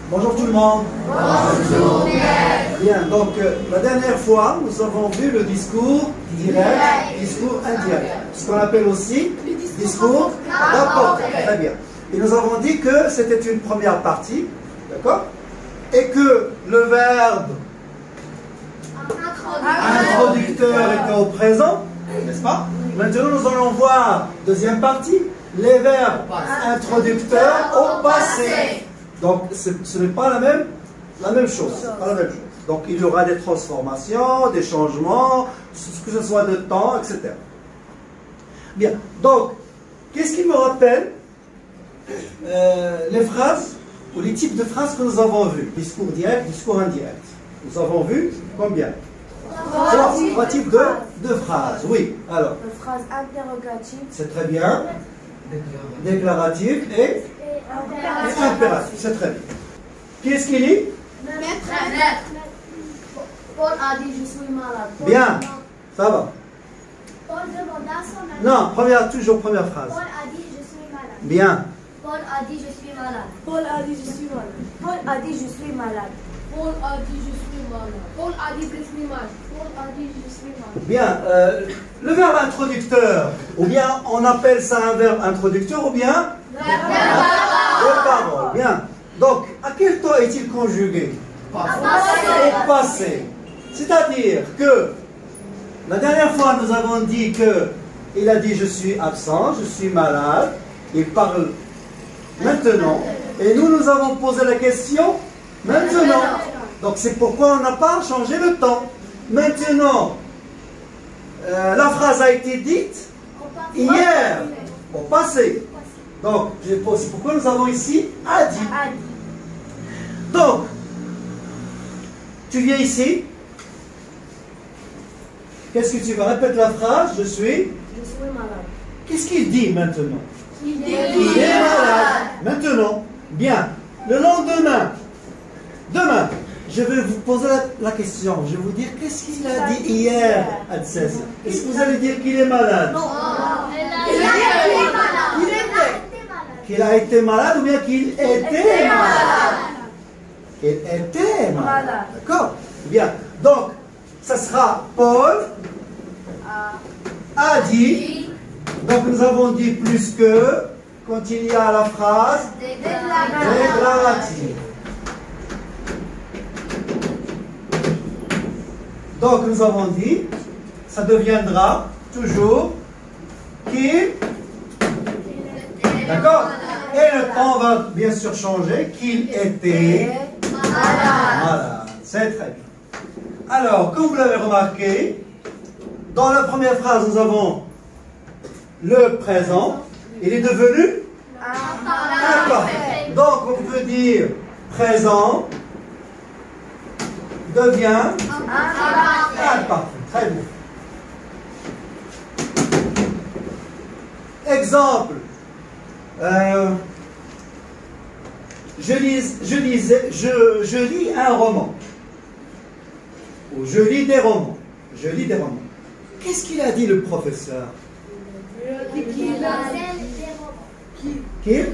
Bonjour tout le monde. Bonjour, maître. Bien, donc la dernière fois, nous avons vu le discours direct, discours indirect. Ce qu'on appelle aussi discours rapporté. Très bien. Et nous avons dit que c'était une première partie, d'accord? Et que le verbe introducteur était au présent, n'est-ce pas? Maintenant, nous allons voir, deuxième partie, les verbes introducteurs au passé. Donc, ce n'est pas la même chose. Pas la même chose. Donc, il y aura des transformations, des changements, que ce soit de temps, etc. Bien. Donc, qu'est-ce qui me rappelle les phrases ou les types de phrases que nous avons vus? Discours direct, discours indirect. Nous avons vu combien? Trois types de phrases. Oui. Alors. Une phrase interrogative. C'est très bien. Déclarative et impératif. C'est très bien. Qui est-ce qui lit? Maître. Paul a dit je suis malade. Bien. Ça va. Paul demanda à son ami. Non, toujours première phrase. Paul a dit je suis malade. Bien. Paul a dit je suis malade. Paul a dit je suis malade. Paul a dit je suis malade. Paul a dit je suis malade. Paul a dit je suis malade. Paul a dit je suis malade. Bien. Le verbe introducteur, ou bien on appelle ça un verbe introducteur, ou bien verbe parole. Bien. Donc, à quel temps est-il conjugué? Au passé. C'est-à-dire que la dernière fois, nous avons dit que il a dit je suis absent, je suis malade. Il parle maintenant. Et nous avons posé la question maintenant. Donc c'est pourquoi on n'a pas changé le temps. Maintenant, la phrase a été dite hier, au passé. Donc c'est pourquoi nous avons ici a dit. Donc, tu viens ici. Qu'est-ce que tu vas répéter la phrase? Je suis malade. Qu'est-ce qu'il dit maintenant? Il est malade. Maintenant, bien. Le lendemain, demain, je vais vous poser la question. Je vais vous dire qu'est-ce qu'il a dit hier à 16h. Est-ce que vous allez dire qu'il est malade? Il a été malade. Qu'il a été malade ou bien qu'il était malade? Qu'il était malade. D'accord? Bien. Donc, ça sera Paul a dit. Donc nous avons dit plus que quand il y a la phrase déclarative. Donc nous avons dit, ça deviendra toujours qu'il. D'accord? Et le temps va bien sûr changer, qu'il était malade. C'est très bien. Alors, comme vous l'avez remarqué, dans la première phrase, nous avons le présent, il est devenu imparfait. Donc on peut dire présent devient imparfait. Très bien. Exemple. Je lis un roman. Ou je lis des romans. Je lis des romans. Qu'est-ce qu'il a dit le professeur? Qu'il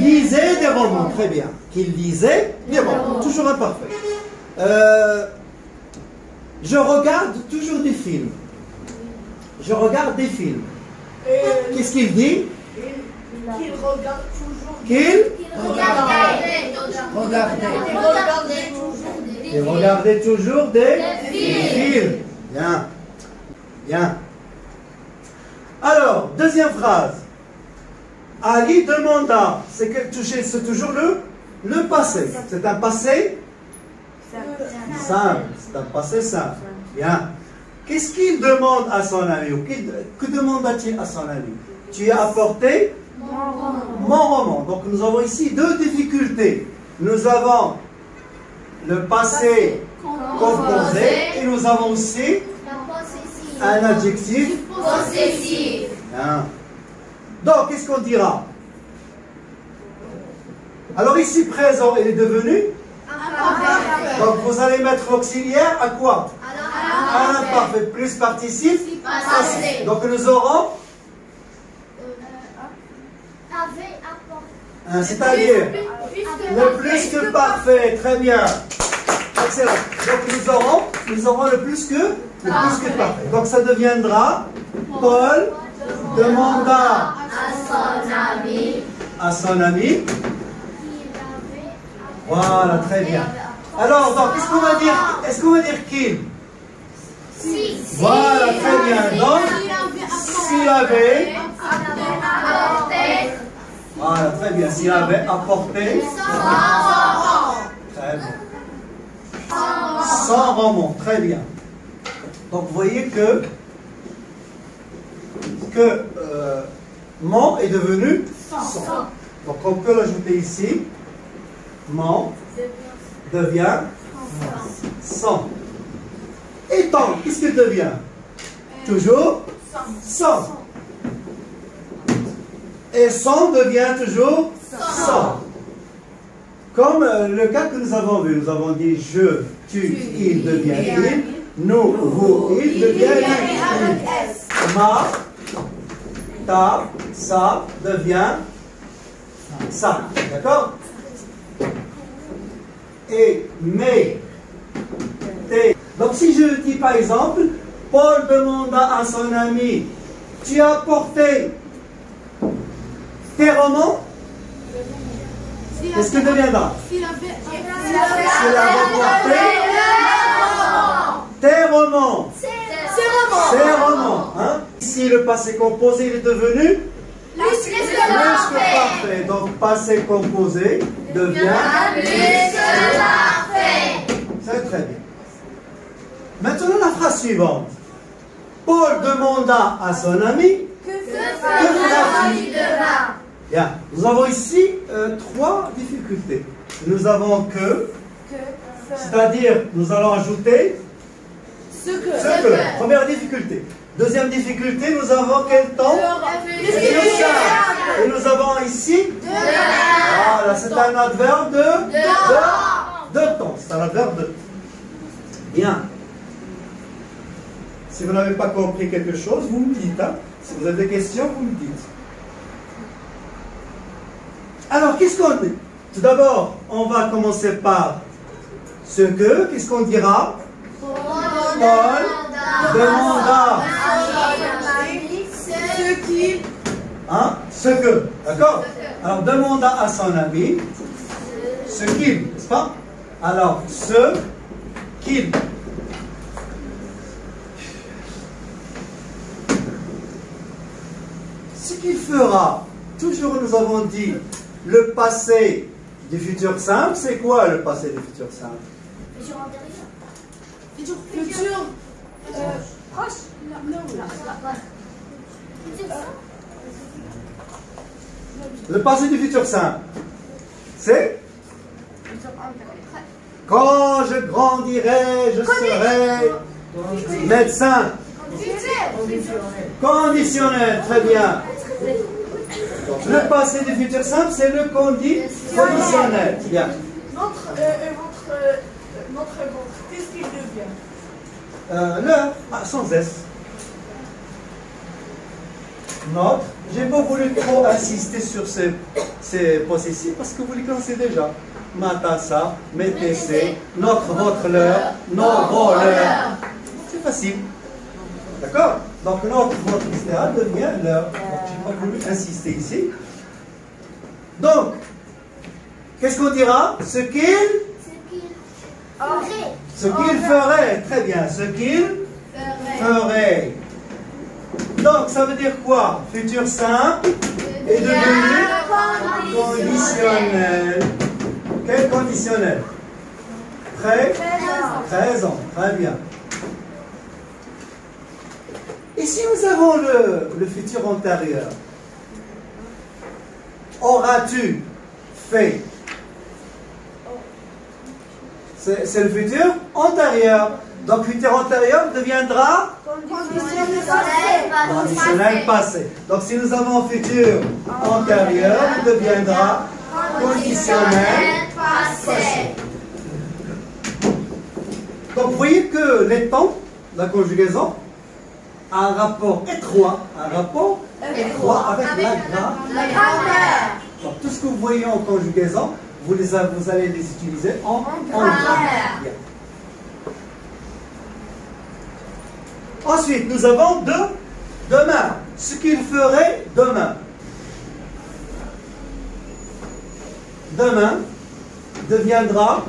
lisait des romans, très bien. Qu'il lisait des romans, toujours imparfait. Je regarde toujours des films. Je regarde des films. Qu'est-ce qu'il dit? Qu'il regarde toujours. Qu'il regardait toujours des films. Bien. Bien. Alors, deuxième phrase. Ali demanda. C'est toujours le passé. C'est un passé simple. C'est un passé simple. Bien. Qu'est-ce qu'il demande à son ami? Ou que demanda-t-il à son ami? Tu as apporté mon roman. Donc nous avons ici deux difficultés. Nous avons le passé composé et nous avons aussi un adjectif Possessif. Bien. Donc, qu'est-ce qu'on dira? Alors ici, présent, il est devenu donc vous allez mettre l'auxiliaire à quoi? À l'imparfait, plus participe passé. Donc nous aurons Avait apporté. Hein, c'est-à-dire le plus que parfait. Très bien. Excellent. Donc nous aurons le plus que parfait. Donc ça deviendra Paul demanda à son ami. Voilà, très bien. Alors, donc, qu'est-ce qu'on va dire? Est-ce qu'on va dire qu'il? Voilà, très bien. Donc, s'il avait. Voilà, très bien. S'il avait apporté. Très bien. 100 romans, très bien. Donc, vous voyez que mon est devenu 100. Donc, on peut l'ajouter ici. Mon devient 100. Et tant, qu'est-ce qu'il devient? Toujours 100. Et 100 devient toujours 100. Comme le cas que nous avons vu, nous avons dit je, tu, il devient il, nous, vous, il devient il. Ma, ta, ça devient ça. D'accord? Et mais, tes. Donc si je dis par exemple, Paul demanda à son ami, tu as apporté tes romans? Qu'est-ce que deviendra? S'il avait apporté tes romans. Ses romans. Hein? Ici le passé composé il est devenu plus que parfait. Donc passé composé devient plus que parfait. C'est très bien. Maintenant la phrase suivante. Paul demanda à son ami, que feras-tu demain? Bien. Nous avons ici 3 difficultés. Nous avons que, c'est-à-dire nous allons ajouter ce que. Première difficulté. Deuxième difficulté, nous avons quel temps? Et nous avons ici voilà, c'est un adverbe de temps. C'est un adverbe de temps. Bien. Si vous n'avez pas compris quelque chose, vous me dites. Hein? Si vous avez des questions, vous me dites. Alors, qu'est-ce qu'on dit? Tout d'abord, on va commencer par ce que. Qu'est-ce qu'on dira? Paul demanda ce que. D'accord? Alors, demanda à son ami ce qu'il, n'est-ce pas? Alors, ce qu'il. Ce qu'il fera, toujours nous avons dit, le passé du futur simple, c'est quoi le passé du futur simple? Futur proche. Le passé du futur simple, c'est quand je grandirai, je serai médecin. Conditionnel, très bien. Le passé du futur simple, c'est le conditionnel. Bien. Notre qu'est-ce qu'il devient? L'heure, sans S. Notre. J'ai pas voulu trop insister sur ces possessifs parce que vous les connaissez déjà. Matassa, métessé, notre, votre, leur, nos, vos, leur. C'est facile. D'accord? Donc notre, votre, etc. devient leur. Donc j'ai pas voulu insister ici. Donc, qu'est-ce qu'on dira? Ce qu'il ferait. Très bien. Ce qu'il ferait. Donc, ça veut dire quoi? Futur simple est devenu conditionnel. Quel conditionnel? Présent. Très bien. Ici, nous avons le futur antérieur. Auras-tu fait? C'est le futur antérieur. Donc, futur antérieur deviendra conditionnel passé. Donc, si nous avons futur antérieur, il deviendra conditionnel passé. Donc, vous voyez que les temps, la conjugaison, a un rapport étroit avec la grammaire. Donc, tout ce que vous voyez en conjugaison, vous allez les utiliser en grammaire. Bien. Ensuite, nous avons demain. Ce qu'il ferait demain. Demain deviendra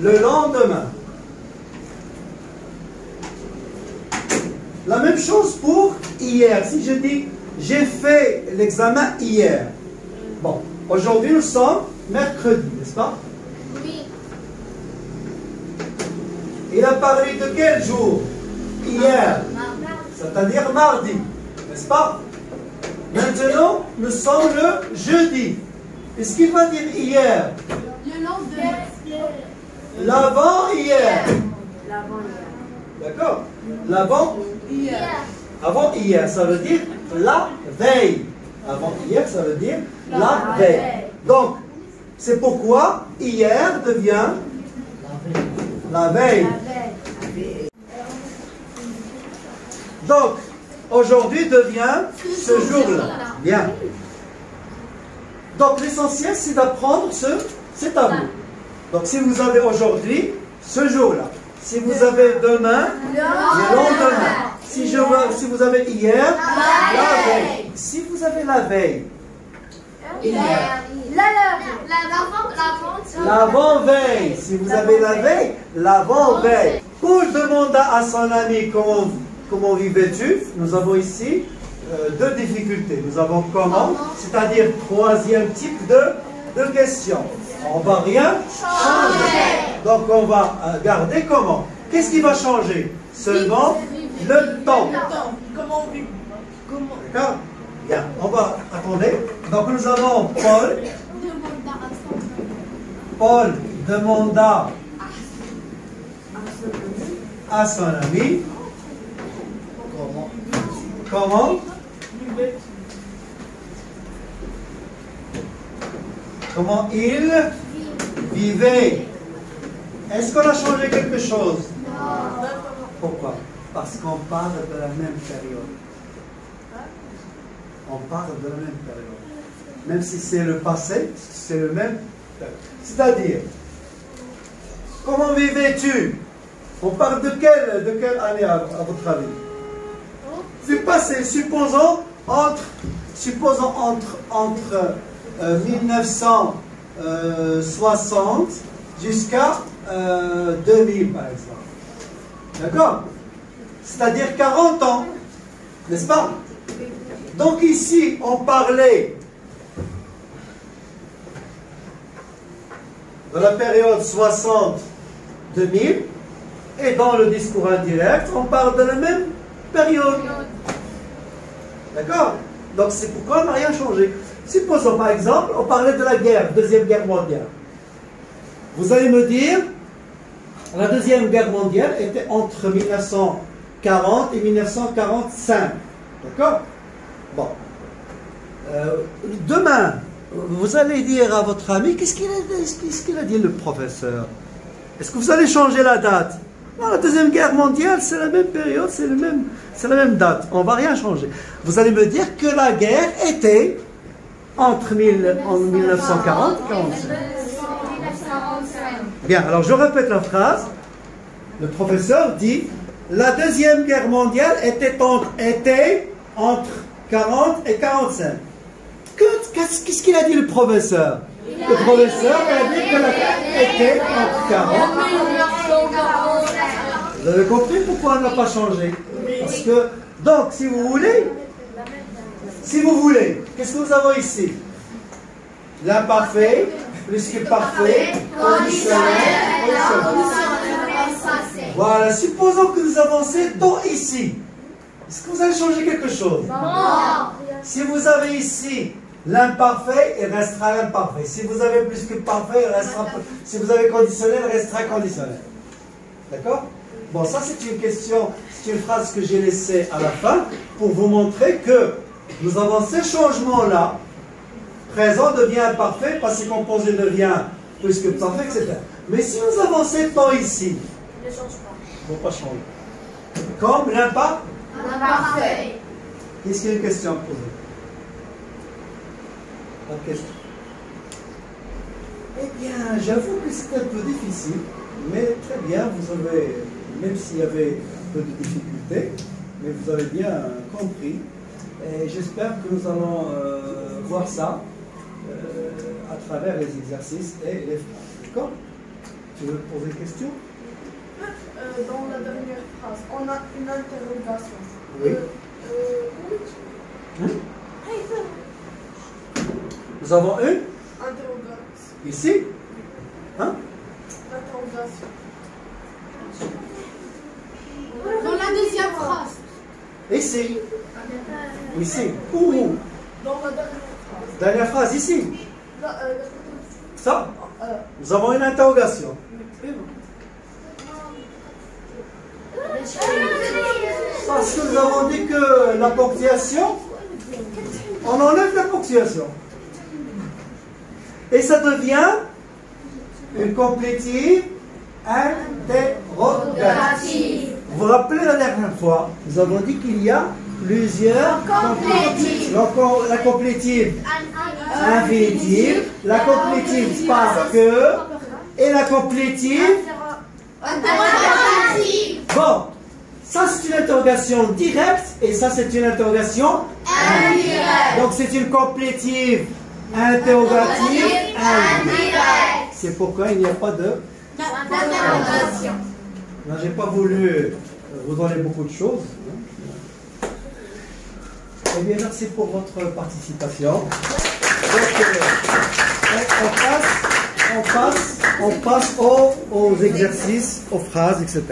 le lendemain. La même chose pour hier. Si je dis j'ai fait l'examen hier. Bon, aujourd'hui nous sommes mercredi, n'est-ce pas? Oui. Il a parlé de quel jour? Hier. C'est-à-dire mardi, n'est-ce pas? Maintenant, nous sommes le jeudi. Est-ce qu'il va dire hier? Le lendemain. L'avant-hier. L'avant-hier. D'accord? L'avant-hier. Avant-hier, ça veut dire la veille. Avant-hier, ça veut dire la veille. Donc, c'est pourquoi hier devient la veille. Donc, aujourd'hui devient ce jour-là. Bien. Donc, l'essentiel, c'est d'apprendre ce tableau. Donc, si vous avez aujourd'hui, ce jour-là. Si vous avez demain, le lendemain. Si vous avez hier, la veille. Si vous avez la veille, l'avant-veille. Si vous avez la veille, l'avant-veille. Paul demanda à son ami comment vivais-tu. Nous avons ici deux difficultés. Nous avons comment, c'est-à-dire troisième type de question. On ne va rien changer. Donc on va garder comment. Qu'est-ce qui va changer? Seulement le temps. Comment on vit? D'accord? Bien, on va attendre. Donc nous avons Paul. Paul demanda à son ami comment il vivait. Est-ce qu'on a changé quelque chose? Non. Pourquoi? Parce qu'on parle de la même période. On parle de la même période. Même si c'est le passé, c'est le même. C'est-à-dire, comment vivais-tu? On parle de quelle année à votre avis? Du passé. Supposons entre 1960 jusqu'à 2000 par exemple. D'accord? C'est-à-dire 40 ans. N'est-ce pas? Donc ici, on parlait de la période 60-2000 et dans le discours indirect, on parle de la même période. D'accord? Donc c'est pourquoi on n'a rien changé. Supposons par exemple, on parlait de la guerre, Deuxième Guerre mondiale. Vous allez me dire, la Deuxième Guerre mondiale était entre 1940 et 1945. D'accord? Bon. Demain, vous allez dire à votre ami, qu'est-ce qu'il a dit le professeur? Est-ce que vous allez changer la date? Non, la Deuxième Guerre mondiale, c'est la même période, c'est la même date. On ne va rien changer. Vous allez me dire que la guerre était entre 1940 et 1945. Bien, alors je répète la phrase. Le professeur dit, la Deuxième Guerre mondiale était entre 40 et 45. Qu'est-ce qu'il a dit le professeur? Le professeur a dit que la guerre était entre 40 et 45. Vous avez compris pourquoi on n'a pas changé? Parce que, donc, si vous voulez, qu'est-ce que nous avons ici? L'imparfait, plus que parfait, conditionnel. Voilà, supposons que nous avons ces temps ici. Est-ce que vous allez changer quelque chose? Non. Si vous avez ici l'imparfait, il restera l'imparfait. Si vous avez plus que parfait, il restera. Si vous avez conditionnel, il restera conditionnel. D'accord? Bon, ça c'est une question, c'est une phrase que j'ai laissée à la fin pour vous montrer que nous avons ces changements-là. Présent devient imparfait, passé composé devient plus que parfait, etc. Mais si nous avons ces temps ici, Ne change pas. il ne faut pas changer. Comme l'imparfait. Qu'est-ce qu'il y a une question à poser? Pas de question. Bien, j'avoue que c'est un peu difficile, mais très bien, vous avez, même s'il y avait un peu de difficultés, mais vous avez bien compris. Et j'espère que nous allons voir ça à travers les exercices et les phrases. D'accord? Tu veux poser une question? Dans la dernière phrase, on a une interrogation. Oui. Nous avons une Interrogation. ici. Hein? Interrogation. Dans la deuxième phrase. Ici. Ici. Où? Dans la dernière phrase. Dernière phrase, ici. Ça? Nous avons une interrogation. Parce que nous avons dit que la ponctuation, on enlève la ponctuation. Et ça devient une complétive interrogative. Vous vous rappelez la dernière fois, nous avons dit qu'il y a plusieurs complétives. La complétive infinitive, la complétive par que et la complétive Interrogative. bon. Ça c'est une interrogation directe et ça c'est une interrogation indirecte. Donc c'est une complétive interrogative indirecte. C'est pourquoi il n'y a pas de Interrogation. Non, j'ai pas voulu vous donner beaucoup de choses. Eh bien, merci pour votre participation. Donc, on passe aux exercices, aux phrases, etc.